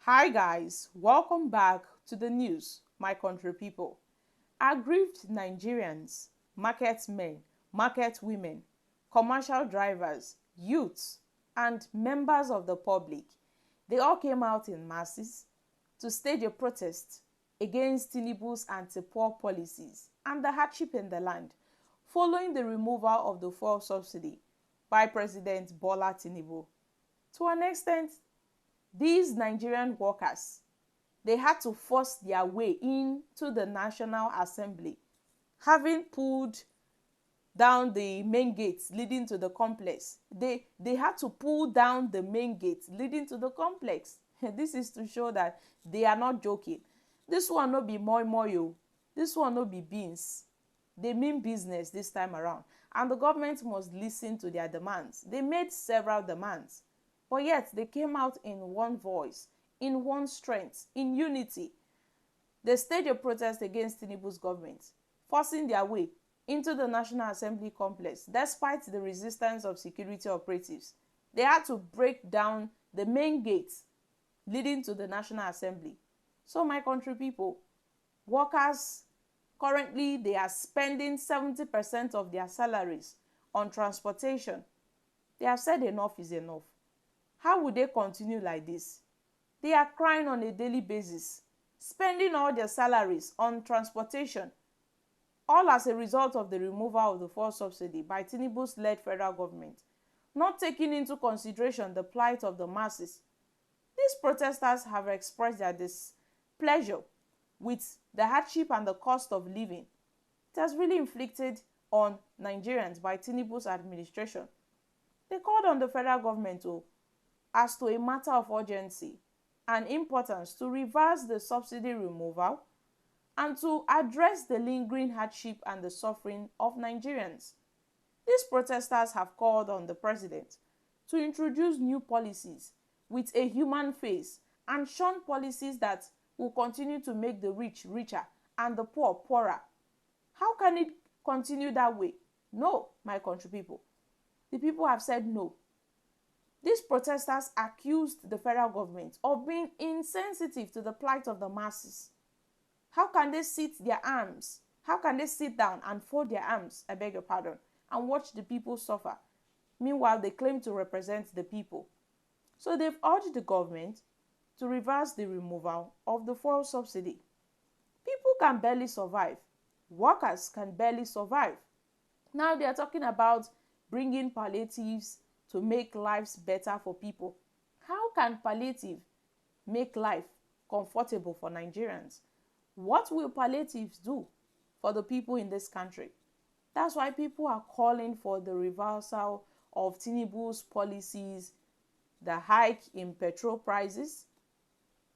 Hi guys, welcome back to the news, my country people. Aggrieved Nigerians, market men, market women, commercial drivers, youths, and members of the public, they all came out in masses to stage a protest against Tinubu's anti-poor policies and the hardship in the land following the removal of the fuel subsidy by President Bola Tinubu. To an extent, these Nigerian workers, they had to force their way into the National Assembly, having pulled down the main gates leading to the complex. They had to pull down the main gates leading to the complex. This is to show that they are not joking. This one no be moi moi o. This one no be beans. They mean business this time around. And the government must listen to their demands. They made several demands. But yet they came out in one voice, in one strength, in unity. They staged a protest against Tinubu's government, forcing their way into the National Assembly complex despite the resistance of security operatives. They had to break down the main gates leading to the National Assembly. So my country people, workers currently they are spending 70% of their salaries on transportation. They have said enough is enough. How would they continue like this? They are crying on a daily basis, spending all their salaries on transportation, all as a result of the removal of the fuel subsidy by Tinubu's led federal government, not taking into consideration the plight of the masses. These protesters have expressed their displeasure with the hardship and the cost of living it has really inflicted on Nigerians by Tinubu's administration. They called on the federal government as to a matter of urgency and importance to reverse the subsidy removal and to address the lingering hardship and the suffering of Nigerians. These protesters have called on the president to introduce new policies with a human face and shun policies that will continue to make the rich richer and the poor poorer. How can it continue that way? No, my country people. The people have said no. These protesters accused the federal government of being insensitive to the plight of the masses. How can they sit their arms? How can they sit down and fold their arms, I beg your pardon, and watch the people suffer? Meanwhile, they claim to represent the people. So they've urged the government to reverse the removal of the fuel subsidy. People can barely survive. Workers can barely survive. Now they are talking about bringing palliatives to make lives better for people. How can palliative make life comfortable for Nigerians? What will palliatives do for the people in this country? That's why people are calling for the reversal of Tinubu's policies, the hike in petrol prices,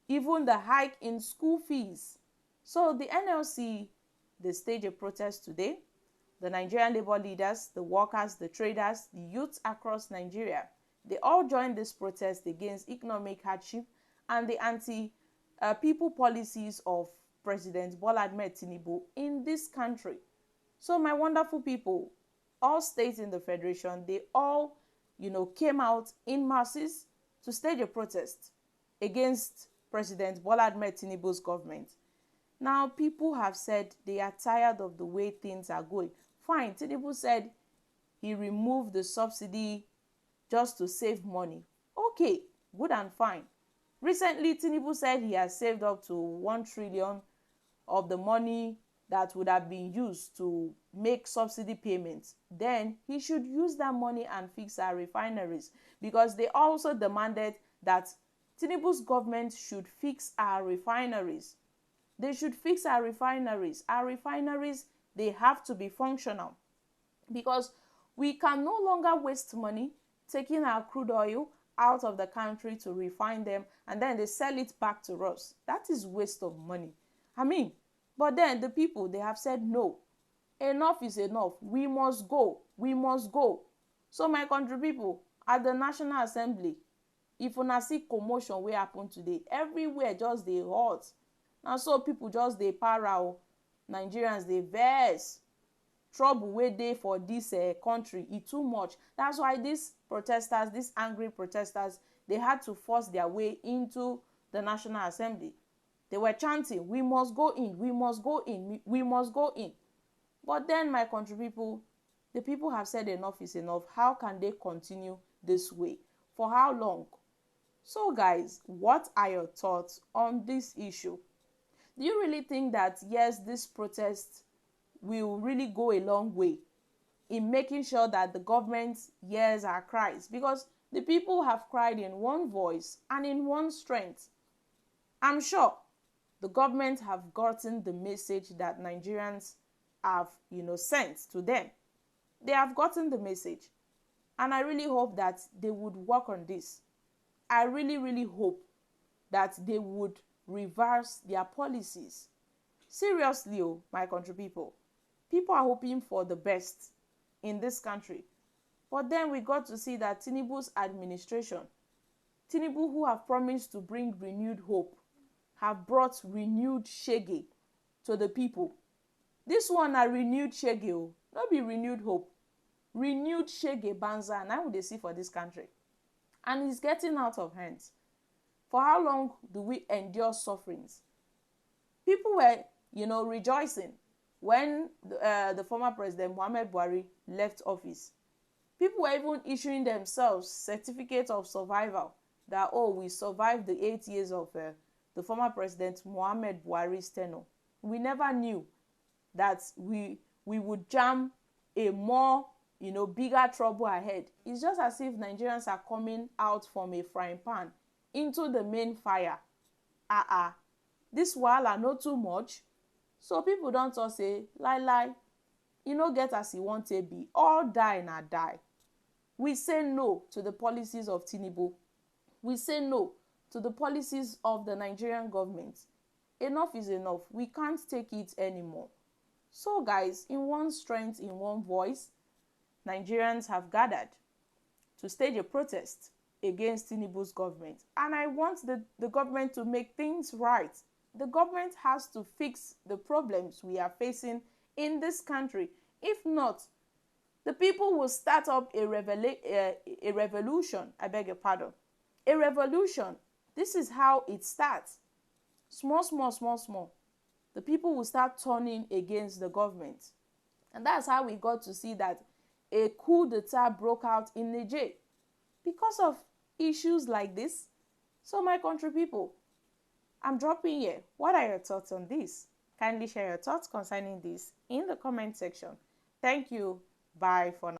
even the hike in school fees. So the NLC, they staged a protest today. The Nigerian labor leaders, the workers, the traders, the youths across Nigeria, they all joined this protest against economic hardship and the anti-people policies of President Bola Tinubu in this country. So my wonderful people, all states in the federation, they all, came out in masses to stage a protest against President Bola Tinubu's government. Now, people have said they are tired of the way things are going. Fine, Tinubu said he removed the subsidy just to save money. Okay, good and fine. Recently, Tinubu said he has saved up to 1 trillion of the money that would have been used to make subsidy payments. Then he should use that money and fix our refineries, because they also demanded that Tinubu's government should fix our refineries. They should fix our refineries. Our refineries, they have to be functional, because we can no longer waste money taking our crude oil out of the country to refine them and then they sell it back to us. That is waste of money. But then the people, they have said no. Enough is enough. We must go. We must go. So my country people, at the National Assembly, if una see commotion wey happen today, everywhere just dey hot. Na so people just dey para o. Nigerians dey vex. Trouble wey dey for dis country e too much. That's why these protesters, these angry protesters, they had to force their way into the National Assembly. They were chanting, we must go in, we must go in, we must go in. But then, my country people, the people have said enough is enough. How can they continue this way? For how long? So guys, what are your thoughts on this issue? Do you really think that, yes, this protest will really go a long way in making sure that the government hears our cries? Because the people have cried in one voice and in one strength. I'm sure the government have gotten the message that Nigerians have, sent to them. They have gotten the message. And I really hope that they would work on this. I really, really hope that they would reverse their policies. Seriously, oh, my country people. People are hoping for the best in this country. But then we got to see that Tinubu's administration, Tinubu, who have promised to bring renewed hope, have brought renewed shege to the people. This one are renewed shege, oh, not be renewed hope. Renewed shege banza, and I would see for this country. And it's getting out of hands. For how long do we endure sufferings? People were, rejoicing when the former president Muhammad Buhari left office. People were even issuing themselves certificates of survival that, oh, we survived the 8 years of the former president Muhammad Buhari's tenure. We never knew that we would jam a more, bigger trouble ahead. It's just as if Nigerians are coming out from a frying pan into the main fire. This wahala no too much. So people don't talk say, lie, get as e want to be. All die na die. We say no to the policies of Tinubu. We say no to the policies of the Nigerian government. Enough is enough. We can't take it anymore. So guys, in one strength, in one voice, Nigerians have gathered to stage a protest against Tinubu's government. And I want the government to make things right. The government has to fix the problems we are facing in this country. If not, the people will start up a revolution. I beg your pardon. A revolution. This is how it starts. Small. The people will start turning against the government. And that's how we got to see that a coup d'etat broke out in Niger because of issues like this. So my country people, I'm dropping here. What are your thoughts on this? Kindly share your thoughts concerning this in the comment section. Thank you. Bye for now.